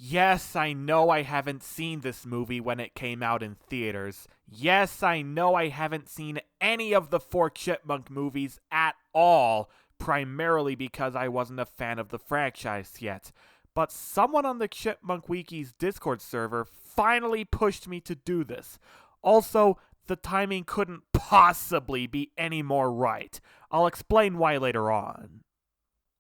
Yes, I know I haven't seen this movie when it came out in theaters. Yes, I know I haven't seen any of the 4 Chipmunk movies at all, primarily because I wasn't a fan of the franchise yet. But someone on the Chipmunk Wiki's Discord server finally pushed me to do this. Also, the timing couldn't possibly be any more right. I'll explain why later on.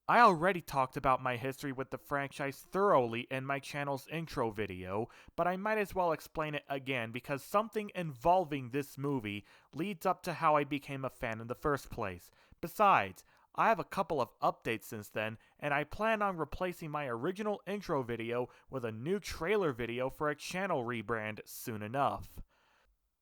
I already talked about my history with the franchise thoroughly in my channel's intro video, but I might as well explain it again because something involving this movie leads up to how I became a fan in the first place. Besides, I have a couple of updates since then, and I plan on replacing my original intro video with a new trailer video for a channel rebrand soon enough.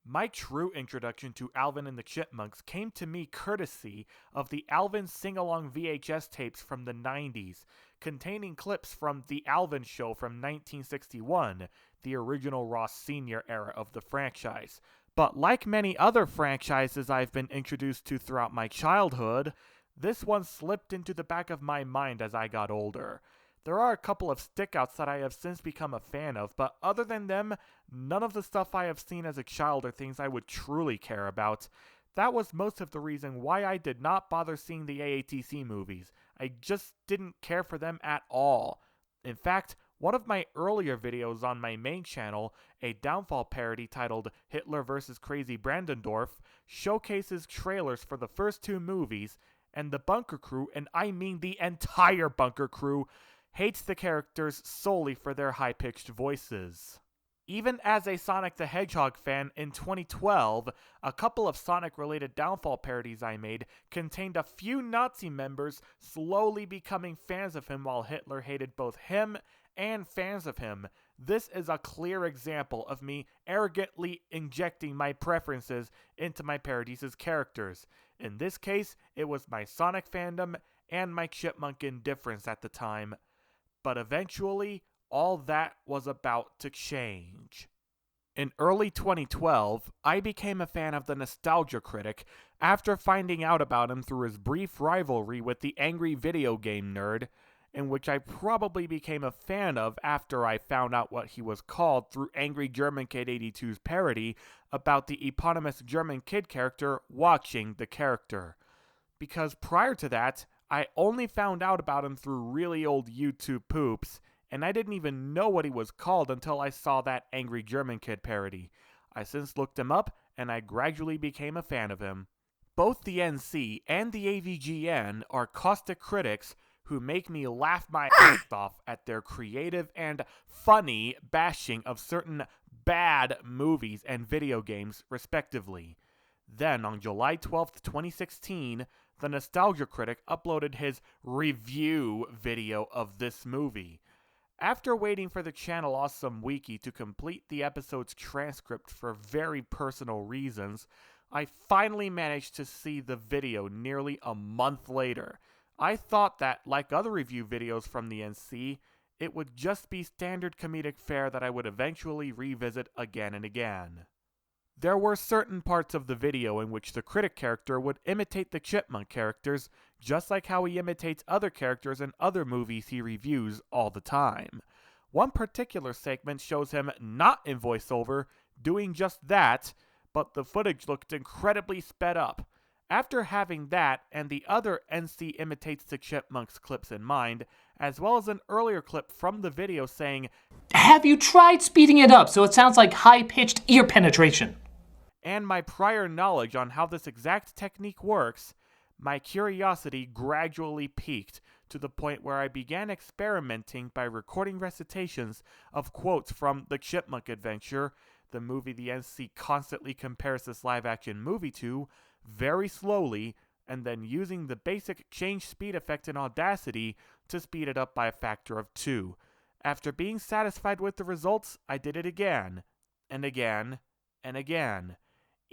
My true introduction to Alvin and the Chipmunks came to me courtesy of the Alvin sing-along VHS tapes from the 90s, containing clips from The Alvin Show from 1961, the original Ross Sr. era of the franchise. But like many other franchises I've been introduced to throughout my childhood, this one slipped into the back of my mind as I got older. There are a couple of stickouts that I have since become a fan of, but other than them, none of the stuff I have seen as a child are things I would truly care about. That was most of the reason why I did not bother seeing the AATC movies. I just didn't care for them at all. In fact, one of my earlier videos on my main channel, a Downfall parody titled Hitler vs. Crazy Brandendorf, showcases trailers for the first 2 movies, and the Bunker Crew, and I mean the entire Bunker Crew, hates the characters solely for their high-pitched voices. Even as a Sonic the Hedgehog fan in 2012, a couple of Sonic-related Downfall parodies I made contained a few Nazi members slowly becoming fans of him while Hitler hated both him and fans of him. This is a clear example of me arrogantly injecting my preferences into my parodies as characters. In this case, it was my Sonic fandom and my Chipmunk indifference at the time. But eventually, all that was about to change. In early 2012, I became a fan of the Nostalgia Critic after finding out about him through his brief rivalry with the Angry Video Game Nerd, in which I probably became a fan of after I found out what he was called through Angry German Kid 82's parody about the eponymous German kid character watching the character. Because prior to that, I only found out about him through really old YouTube poops, and I didn't even know what he was called until I saw that Angry German Kid parody. I since looked him up, and I gradually became a fan of him. Both the NC and the AVGN are caustic critics who make me laugh my ass off at their creative and funny bashing of certain bad movies and video games, respectively. Then, on July 12th, 2016, the Nostalgia Critic uploaded his review video of this movie. After waiting for the Channel Awesome Wiki to complete the episode's transcript for very personal reasons, I finally managed to see the video nearly a month later. I thought that, like other review videos from the NC, it would just be standard comedic fare that I would eventually revisit again and again. There were certain parts of the video in which the Critic character would imitate the Chipmunk characters, just like how he imitates other characters in other movies he reviews all the time. One particular segment shows him not in voiceover, doing just that, but the footage looked incredibly sped up. After having that and the other NC imitates the Chipmunks clips in mind, as well as an earlier clip from the video saying, "Have you tried speeding it up so it sounds like high-pitched ear penetration?" and my prior knowledge on how this exact technique works, my curiosity gradually peaked to the point where I began experimenting by recording recitations of quotes from The Chipmunk Adventure, the movie the NC constantly compares this live-action movie to, very slowly, and then using the basic change speed effect in Audacity to speed it up by a factor of 2. After being satisfied with the results, I did it again, and again, and again,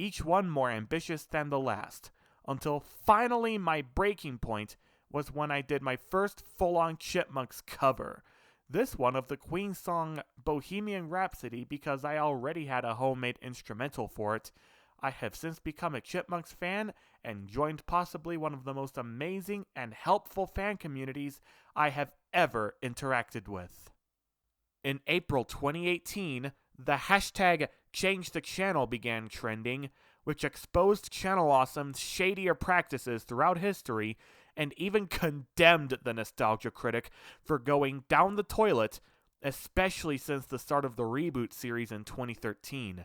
each one more ambitious than the last, until finally my breaking point was when I did my first full-on Chipmunks cover. This one of the Queen song Bohemian Rhapsody because I already had a homemade instrumental for it. I have since become a Chipmunks fan and joined possibly one of the most amazing and helpful fan communities I have ever interacted with. In April 2018, the hashtag #ChangeTheChannel began trending, which exposed Channel Awesome's shadier practices throughout history and even condemned the Nostalgia Critic for going down the toilet, especially since the start of the reboot series in 2013.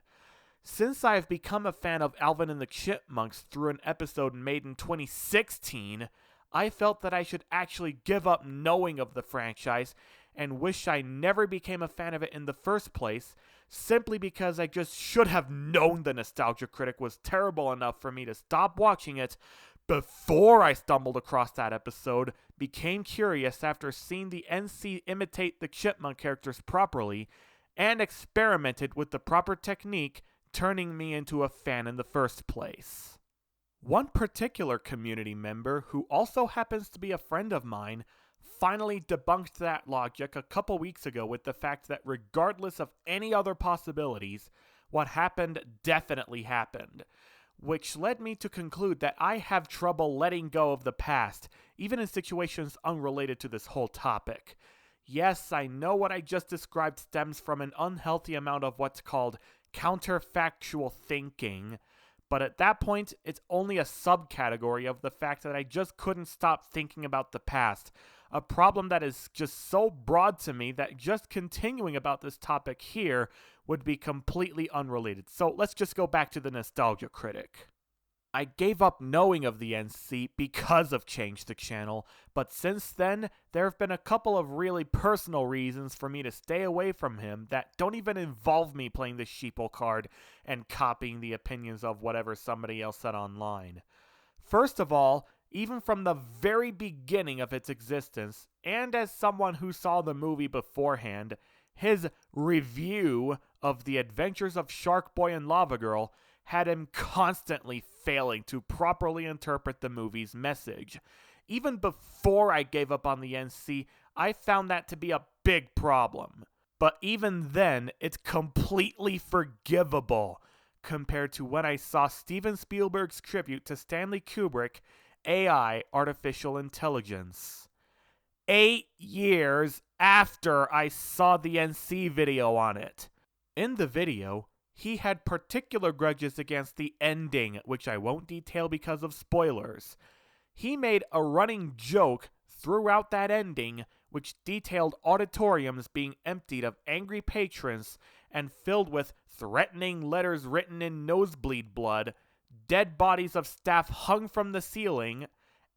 Since I have become a fan of Alvin and the Chipmunks through an episode made in 2016, I felt that I should actually give up knowing of the franchise and wish I never became a fan of it in the first place, simply because I just should have known the Nostalgia Critic was terrible enough for me to stop watching it before I stumbled across that episode, became curious after seeing the NC imitate the Chipmunk characters properly, and experimented with the proper technique, turning me into a fan in the first place. One particular community member, who also happens to be a friend of mine, finally debunked that logic a couple weeks ago with the fact that regardless of any other possibilities, what happened definitely happened, which led me to conclude that I have trouble letting go of the past, even in situations unrelated to this whole topic. Yes, I know what I just described stems from an unhealthy amount of what's called counterfactual thinking, but at that point, it's only a subcategory of the fact that I just couldn't stop thinking about the past, a problem that is just so broad to me that just continuing about this topic here would be completely unrelated. So let's just go back to the Nostalgia Critic. I gave up knowing of the NC because of Change the Channel, but since then, there have been a couple of really personal reasons for me to stay away from him that don't even involve me playing the sheeple card and copying the opinions of whatever somebody else said online. First of all, even from the very beginning of its existence, and as someone who saw the movie beforehand, his review of The Adventures of Shark Boy and Lava Girl had him constantly failing to properly interpret the movie's message. Even before I gave up on the NC, I found that to be a big problem. But even then, it's completely forgivable compared to when I saw Steven Spielberg's tribute to Stanley Kubrick, AI, Artificial Intelligence. 8 years after I saw the NC video on it. In the video, he had particular grudges against the ending, which I won't detail because of spoilers. He made a running joke throughout that ending, which detailed auditoriums being emptied of angry patrons and filled with threatening letters written in nosebleed blood, dead bodies of staff hung from the ceiling,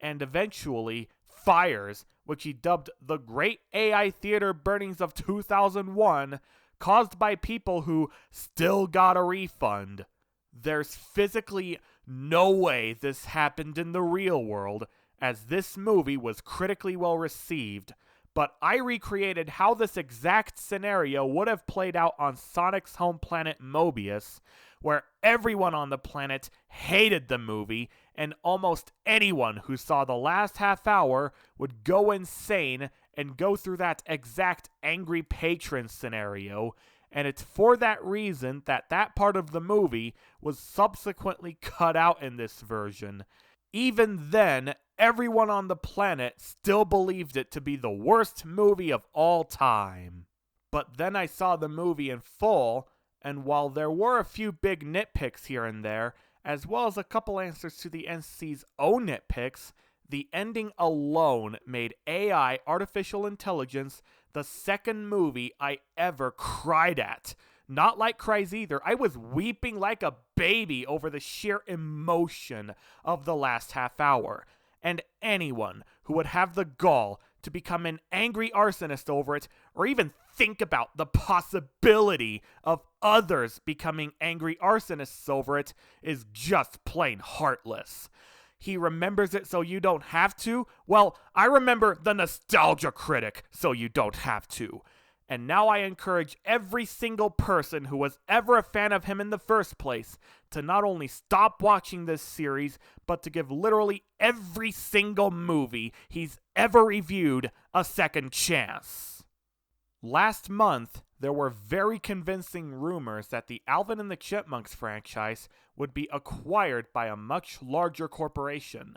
and eventually fires, which he dubbed the Great AI Theater Burnings of 2001, caused by people who still got a refund. There's physically no way this happened in the real world, as this movie was critically well received, but I recreated how this exact scenario would have played out on Sonic's home planet Mobius, where everyone on the planet hated the movie, and almost anyone who saw the last half hour would go insane and go through that exact angry patron scenario, and it's for that reason that that part of the movie was subsequently cut out in this version. Even then, everyone on the planet still believed it to be the worst movie of all time. But then I saw the movie in full, and while there were a few big nitpicks here and there, as well as a couple answers to the NC's own nitpicks, the ending alone made AI, Artificial Intelligence, the second movie I ever cried at. Not like cries either. I was weeping like a baby over the sheer emotion of the last half hour. And anyone who would have the gall to become an angry arsonist over it, or even think about the possibility of others becoming angry arsonists over it, is just plain heartless. He remembers it so you don't have to? Well, I remember the Nostalgia Critic so you don't have to. And now I encourage every single person who was ever a fan of him in the first place to not only stop watching this series, but to give literally every single movie he's ever reviewed a second chance. Last month, there were very convincing rumors that the Alvin and the Chipmunks franchise would be acquired by a much larger corporation.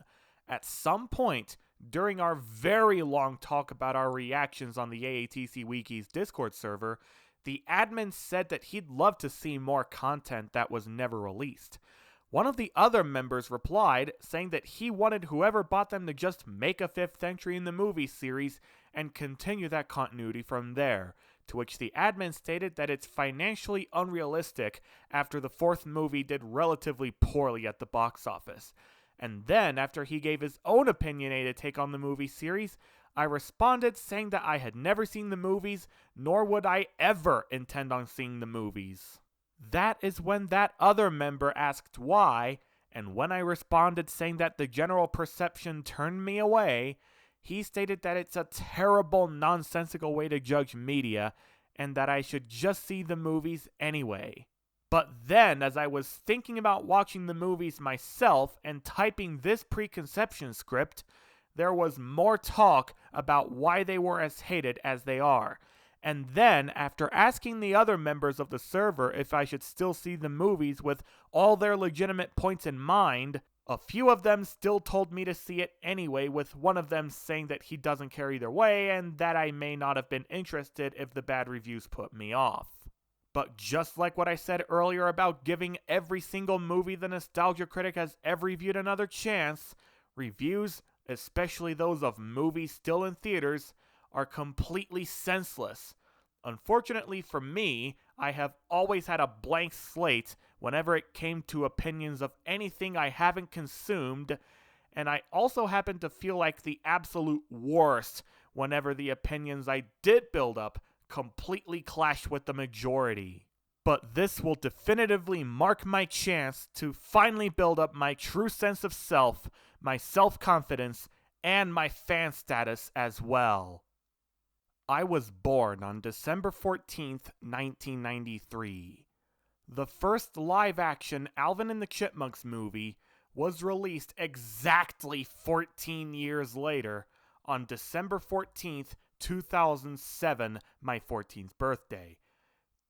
At some point, during our very long talk about our reactions on the AATC Wiki's Discord server, the admin said that he'd love to see more content that was never released. One of the other members replied, saying that he wanted whoever bought them to just make a 5th entry in the movie series and continue that continuity from there, to which the admin stated that it's financially unrealistic after the 4th movie did relatively poorly at the box office. And then, after he gave his own opinionated take on the movie series, I responded saying that I had never seen the movies, nor would I ever intend on seeing the movies. That is when that other member asked why, and when I responded saying that the general perception turned me away, he stated that it's a terrible, nonsensical way to judge media, and that I should just see the movies anyway. But then, as I was thinking about watching the movies myself and typing this preconception script, there was more talk about why they were as hated as they are. And then, after asking the other members of the server if I should still see the movies with all their legitimate points in mind, a few of them still told me to see it anyway, with one of them saying that he doesn't care either way and that I may not have been interested if the bad reviews put me off. But just like what I said earlier about giving every single movie the Nostalgia Critic has ever reviewed another chance, reviews, especially those of movies still in theaters, are completely senseless. Unfortunately for me, I have always had a blank slate whenever it came to opinions of anything I haven't consumed, and I also happen to feel like the absolute worst whenever the opinions I did build up completely clash with the majority. But this will definitively mark my chance to finally build up my true sense of self, my self-confidence, and my fan status as well. I was born on December 14th, 1993. The first live-action Alvin and the Chipmunks movie was released exactly 14 years later on December 14th, 2007, my 14th birthday.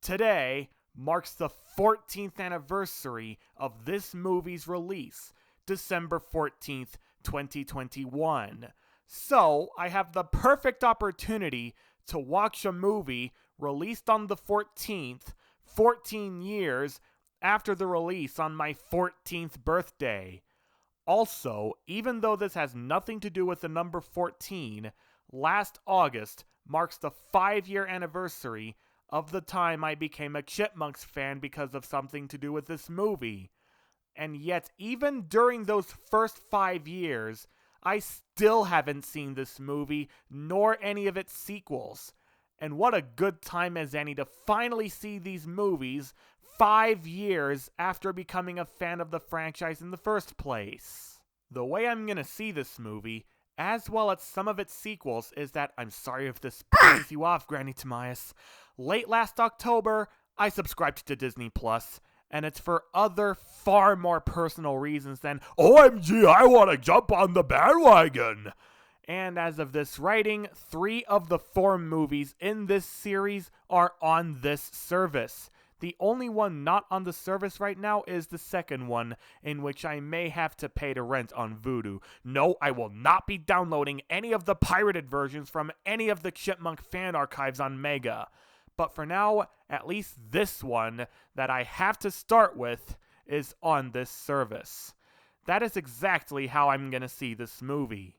Today marks the 14th anniversary of this movie's release, December 14th, 2021. So, I have the perfect opportunity to watch a movie released on the 14th, 14 years after the release on my 14th birthday. Also, even though this has nothing to do with the number 14, last August marks the 5-year anniversary of the time I became a Chipmunks fan because of something to do with this movie. And yet, even during those first 5 years, I still haven't seen this movie, nor any of its sequels. And what a good time as any to finally see these movies 5 years after becoming a fan of the franchise in the first place. The way I'm gonna see this movie, as well as some of its sequels, is that, I'm sorry if this pisses you off, Granny Tomias, late last October, I subscribed to Disney Plus, and it's for other far more personal reasons than, OMG, I want to jump on the bandwagon! And as of this writing, 3 of the 4 movies in this series are on this service. The only one not on the service right now is the second one, in which I may have to pay to rent on Vudu. No, I will not be downloading any of the pirated versions from any of the Chipmunk fan archives on Mega. But for now, at least this one that I have to start with is on this service. That is exactly how I'm gonna see this movie.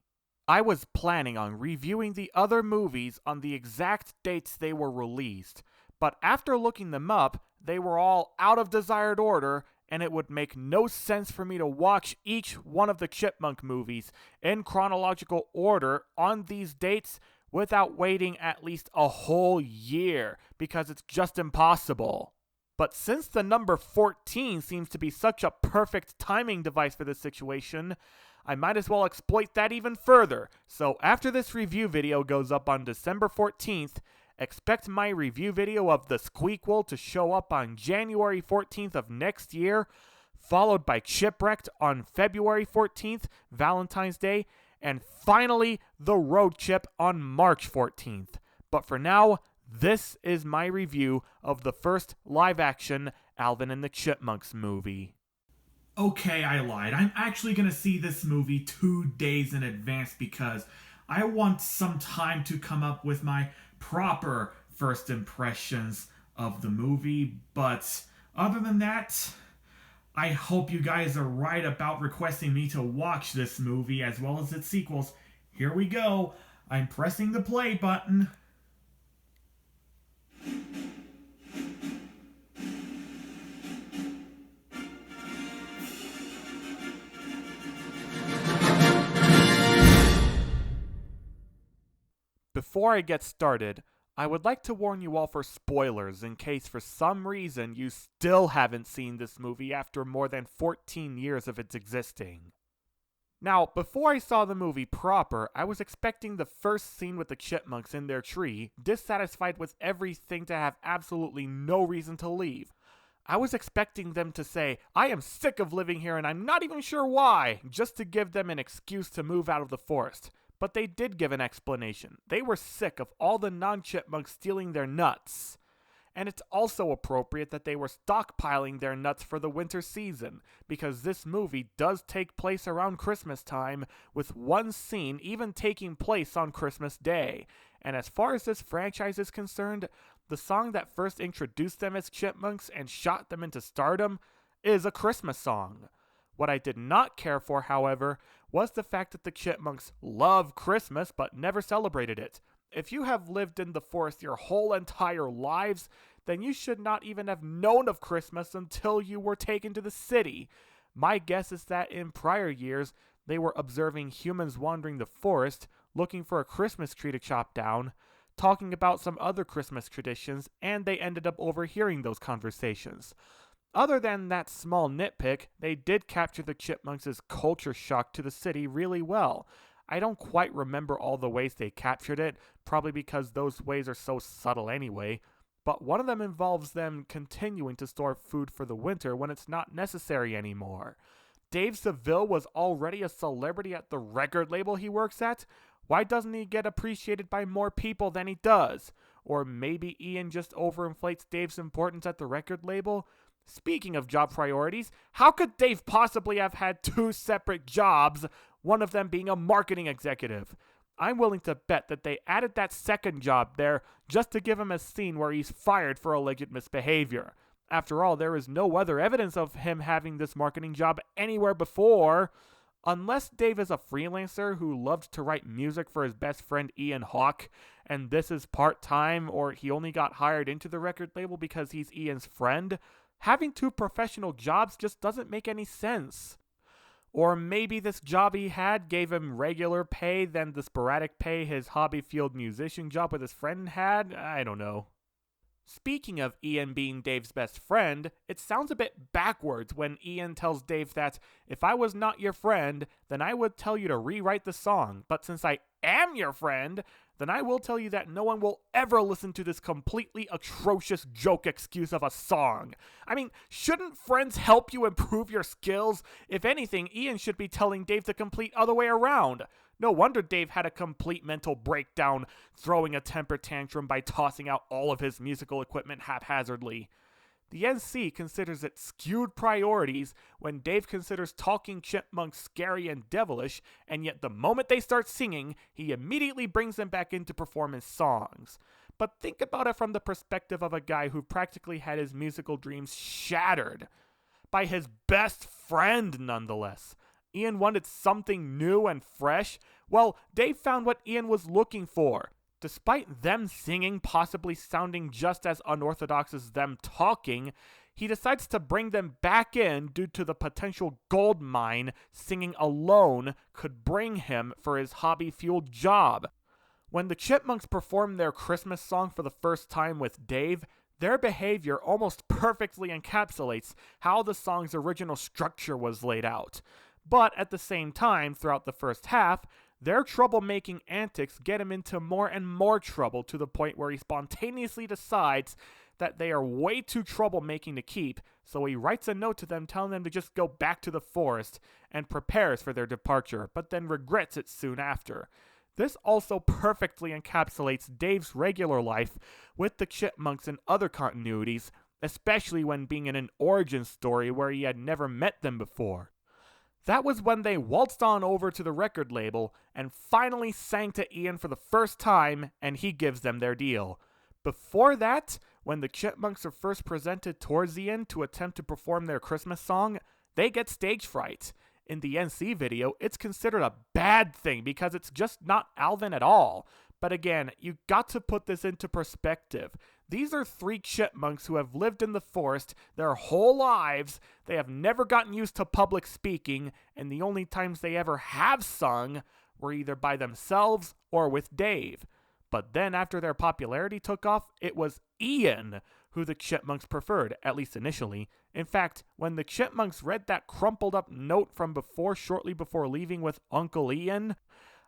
I was planning on reviewing the other movies on the exact dates they were released, but after looking them up, they were all out of desired order, and it would make no sense for me to watch each one of the Chipmunk movies in chronological order on these dates without waiting at least a whole year, because it's just impossible. But since the number 14 seems to be such a perfect timing device for this situation, I might as well exploit that even further. So after this review video goes up on December 14th, expect my review video of The Squeakquel to show up on January 14th of next year, followed by Chipwrecked on February 14th, Valentine's Day, and finally The Road Chip on March 14th. But for now, this is my review of the first live-action Alvin and the Chipmunks movie. Okay, I lied. I'm actually gonna see this movie 2 days in advance because I want some time to come up with my proper first impressions of the movie. But other than that, I hope you guys are right about requesting me to watch this movie as well as its sequels. Here we go. I'm pressing the play button. Before I get started, I would like to warn you all for spoilers in case for some reason you still haven't seen this movie after more than 14 years of its existing. Now, before I saw the movie proper, I was expecting the first scene with the Chipmunks in their tree, dissatisfied with everything to have absolutely no reason to leave. I was expecting them to say, "I am sick of living here and I'm not even sure why," just to give them an excuse to move out of the forest. But they did give an explanation. They were sick of all the non-chipmunks stealing their nuts. And it's also appropriate that they were stockpiling their nuts for the winter season, because this movie does take place around Christmas time, with one scene even taking place on Christmas Day. And as far as this franchise is concerned, the song that first introduced them as chipmunks and shot them into stardom is a Christmas song. What I did not care for, however, was the fact that the Chipmunks love Christmas but never celebrated it. If you have lived in the forest your whole entire lives, then you should not even have known of Christmas until you were taken to the city. My guess is that in prior years, they were observing humans wandering the forest, looking for a Christmas tree to chop down, talking about some other Christmas traditions, and they ended up overhearing those conversations. Other than that small nitpick, they did capture the Chipmunks' culture shock to the city really well. I don't quite remember all the ways they captured it, probably because those ways are so subtle anyway, but one of them involves them continuing to store food for the winter when it's not necessary anymore. Dave Seville was already a celebrity at the record label he works at. Why doesn't he get appreciated by more people than he does? Or maybe Ian just overinflates Dave's importance at the record label? Speaking of job priorities, how could Dave possibly have had 2 separate jobs, one of them being a marketing executive? I'm willing to bet that they added that second job there just to give him a scene where he's fired for alleged misbehavior. After all, there is no other evidence of him having this marketing job anywhere before. Unless Dave is a freelancer who loved to write music for his best friend Ian Hawke, and this is part-time, or he only got hired into the record label because he's Ian's friend, having 2 professional jobs just doesn't make any sense. Or maybe this job he had gave him regular pay than the sporadic pay his hobby field musician job with his friend had? I don't know. Speaking of Ian being Dave's best friend, it sounds a bit backwards when Ian tells Dave that, "If I was not your friend, then I would tell you to rewrite the song, but since I am your friend, then I will tell you that no one will ever listen to this completely atrocious joke excuse of a song." I mean, shouldn't friends help you improve your skills? If anything, Ian should be telling Dave the complete other way around. No wonder Dave had a complete mental breakdown, throwing a temper tantrum by tossing out all of his musical equipment haphazardly. The NC considers it skewed priorities when Dave considers talking chipmunks scary and devilish, and yet the moment they start singing, he immediately brings them back in to perform his songs. But think about it from the perspective of a guy who practically had his musical dreams shattered by his best friend, nonetheless. Ian wanted something new and fresh. Well, Dave found what Ian was looking for. Despite them singing possibly sounding just as unorthodox as them talking, he decides to bring them back in due to the potential gold mine singing alone could bring him for his hobby-fueled job. When the Chipmunks performed their Christmas song for the first time with Dave, their behavior almost perfectly encapsulates how the song's original structure was laid out. But at the same time, throughout the first half, their troublemaking antics get him into more and more trouble to the point where he spontaneously decides that they are way too troublemaking to keep, so he writes a note to them telling them to just go back to the forest and prepares for their departure, but then regrets it soon after. This also perfectly encapsulates Dave's regular life with the Chipmunks and other continuities, especially when being in an origin story where he had never met them before. That was when they waltzed on over to the record label and finally sang to Ian for the first time, and he gives them their deal. Before that, when the Chipmunks are first presented towards the end to attempt to perform their Christmas song, they get stage fright. In the NC video, it's considered a bad thing because it's just not Alvin at all. But again, you got to put this into perspective. These are 3 chipmunks who have lived in the forest their whole lives. They have never gotten used to public speaking, and the only times they ever have sung were either by themselves or with Dave. But then after their popularity took off, it was Ian who the Chipmunks preferred, at least initially. In fact, when the Chipmunks read that crumpled up note from before shortly before leaving with Uncle Ian,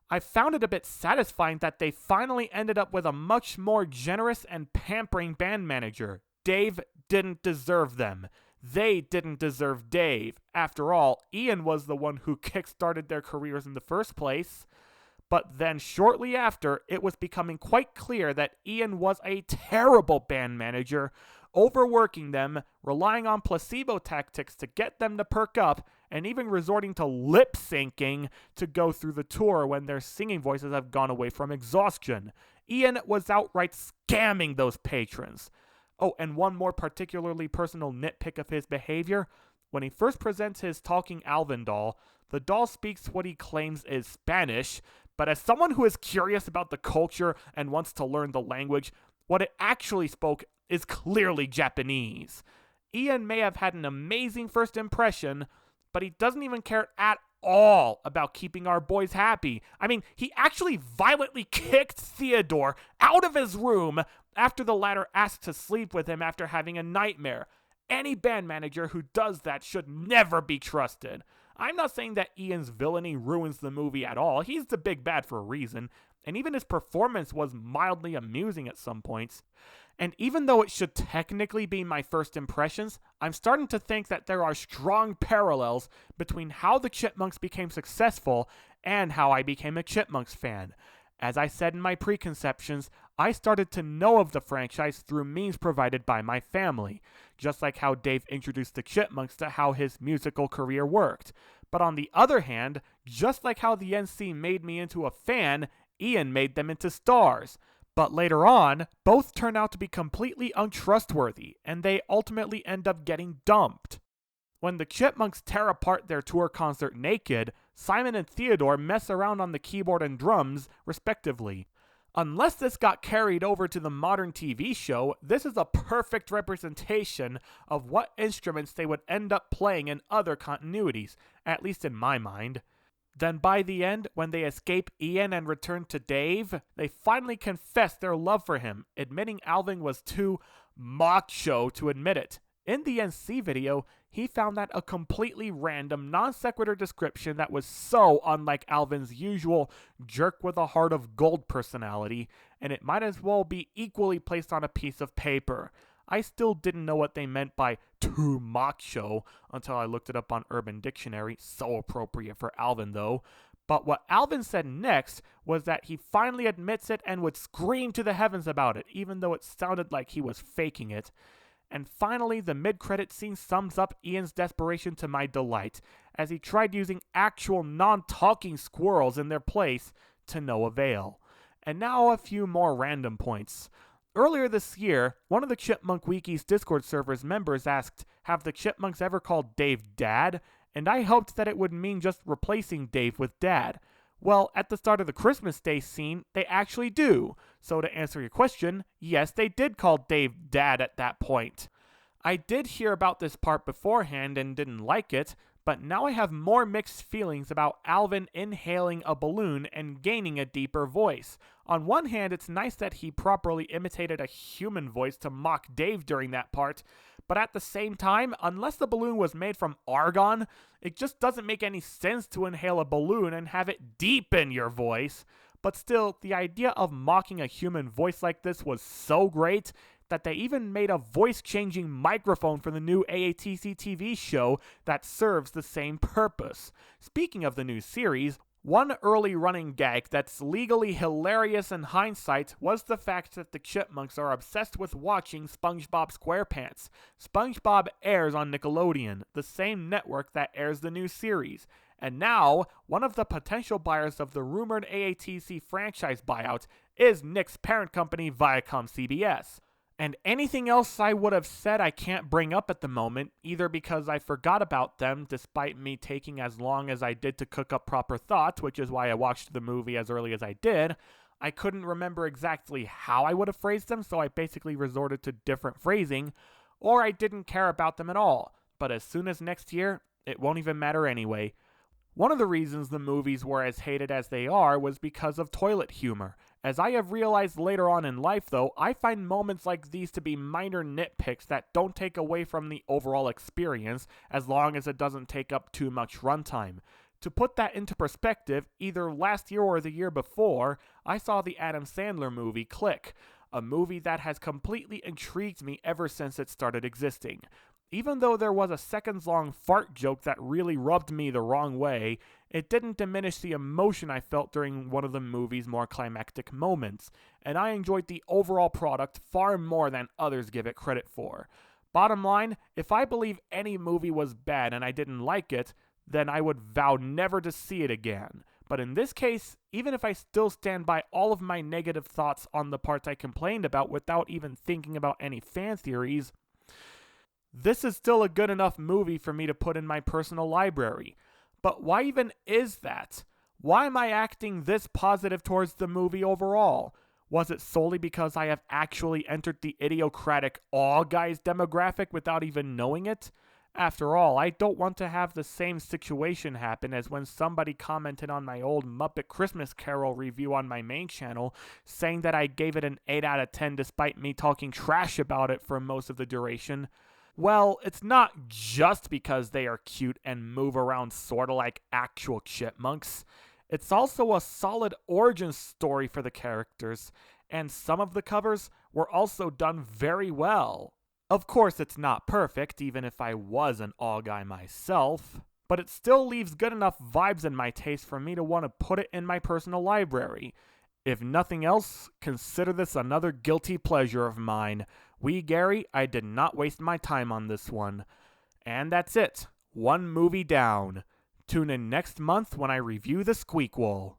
I found it a bit satisfying that they finally ended up with a much more generous and pampering band manager. Dave didn't deserve them. They didn't deserve Dave. After all, Ian was the one who kickstarted their careers in the first place. But then shortly after, it was becoming quite clear that Ian was a terrible band manager, overworking them, relying on placebo tactics to get them to perk up, and even resorting to lip syncing to go through the tour when their singing voices have gone away from exhaustion. Ian was outright scamming those patrons. Oh, and one more particularly personal nitpick of his behavior. When he first presents his talking Alvin doll, the doll speaks what he claims is Spanish, but as someone who is curious about the culture and wants to learn the language, what it actually spoke is clearly Japanese. Ian may have had an amazing first impression, but he doesn't even care at all about keeping our boys happy. I mean, he actually violently kicked Theodore out of his room after the latter asked to sleep with him after having a nightmare. Any band manager who does that should never be trusted. I'm not saying that Ian's villainy ruins the movie at all. He's the big bad for a reason, and even his performance was mildly amusing at some points. And even though it should technically be my first impressions, I'm starting to think that there are strong parallels between how the Chipmunks became successful and how I became a Chipmunks fan. As I said in my preconceptions, I started to know of the franchise through means provided by my family, just like how Dave introduced the Chipmunks to how his musical career worked. But on the other hand, just like how the NC made me into a fan, Ian made them into stars. But later on, both turn out to be completely untrustworthy, and they ultimately end up getting dumped. When the Chipmunks tear apart their tour concert naked, Simon and Theodore mess around on the keyboard and drums, respectively. Unless this got carried over to the modern TV show, this is a perfect representation of what instruments they would end up playing in other continuities, at least in my mind. Then by the end, when they escape Ian and return to Dave, they finally confess their love for him, admitting Alvin was too macho to admit it. In the NC video, he found that a completely random, non-sequitur description that was so unlike Alvin's usual jerk with a heart of gold personality, and it might as well be equally placed on a piece of paper. I still didn't know what they meant by too macho until I looked it up on Urban Dictionary, so appropriate for Alvin though. But what Alvin said next was that he finally admits it and would scream to the heavens about it, even though it sounded like he was faking it. And finally, the mid-credit scene sums up Ian's desperation to my delight, as he tried using actual non-talking squirrels in their place to no avail. And now a few more random points. Earlier this year, one of the Chipmunk Wiki's Discord server's members asked, have the Chipmunks ever called Dave Dad? And I hoped that it would mean just replacing Dave with Dad. Well, at the start of the Christmas Day scene, they actually do. So to answer your question, yes, they did call Dave Dad at that point. I did hear about this part beforehand and didn't like it, but now I have more mixed feelings about Alvin inhaling a balloon and gaining a deeper voice. On one hand, it's nice that he properly imitated a human voice to mock Dave during that part, but at the same time, unless the balloon was made from argon, it just doesn't make any sense to inhale a balloon and have it deepen your voice. But still, the idea of mocking a human voice like this was so great that they even made a voice-changing microphone for the new AATC TV show that serves the same purpose. Speaking of the new series, One early running gag that's legally hilarious in hindsight was the fact that the Chipmunks are obsessed with watching SpongeBob SquarePants. SpongeBob airs on Nickelodeon, the same network that airs the new series. And now, one of the potential buyers of the rumored AATC franchise buyout is Nick's parent company, ViacomCBS. And anything else I would have said I can't bring up at the moment, either because I forgot about them despite me taking as long as I did to cook up proper thoughts, which is why I watched the movie as early as I did. I couldn't remember exactly how I would have phrased them, so I basically resorted to different phrasing, or I didn't care about them at all. But as soon as next year, it won't even matter anyway. One of the reasons the movies were as hated as they are was because of toilet humor. As I have realized later on in life, though, I find moments like these to be minor nitpicks that don't take away from the overall experience, as long as it doesn't take up too much runtime. To put that into perspective, either last year or the year before, I saw the Adam Sandler movie Click, a movie that has completely intrigued me ever since it started existing. Even though there was a seconds-long fart joke that really rubbed me the wrong way, it didn't diminish the emotion I felt during one of the movie's more climactic moments, and I enjoyed the overall product far more than others give it credit for. Bottom line, if I believe any movie was bad and I didn't like it, then I would vow never to see it again. But in this case, even if I still stand by all of my negative thoughts on the parts I complained about without even thinking about any fan theories, this is still a good enough movie for me to put in my personal library. But why even is that? Why am I acting this positive towards the movie overall? Was it solely because I have actually entered the idiocratic all guys demographic without even knowing it? After all, I don't want to have the same situation happen as when somebody commented on my old Muppet Christmas Carol review on my main channel, saying that I gave it an 8 out of 10 despite me talking trash about it for most of the duration. Well, it's not just because they are cute and move around sorta like actual chipmunks. It's also a solid origin story for the characters, and some of the covers were also done very well. Of course, it's not perfect, even if I was an all guy myself, but it still leaves good enough vibes in my taste for me to want to put it in my personal library. If nothing else, consider this another guilty pleasure of mine. Wee Gary, I did not waste my time on this one. And that's it. One movie down. Tune in next month when I review The Squeakquel.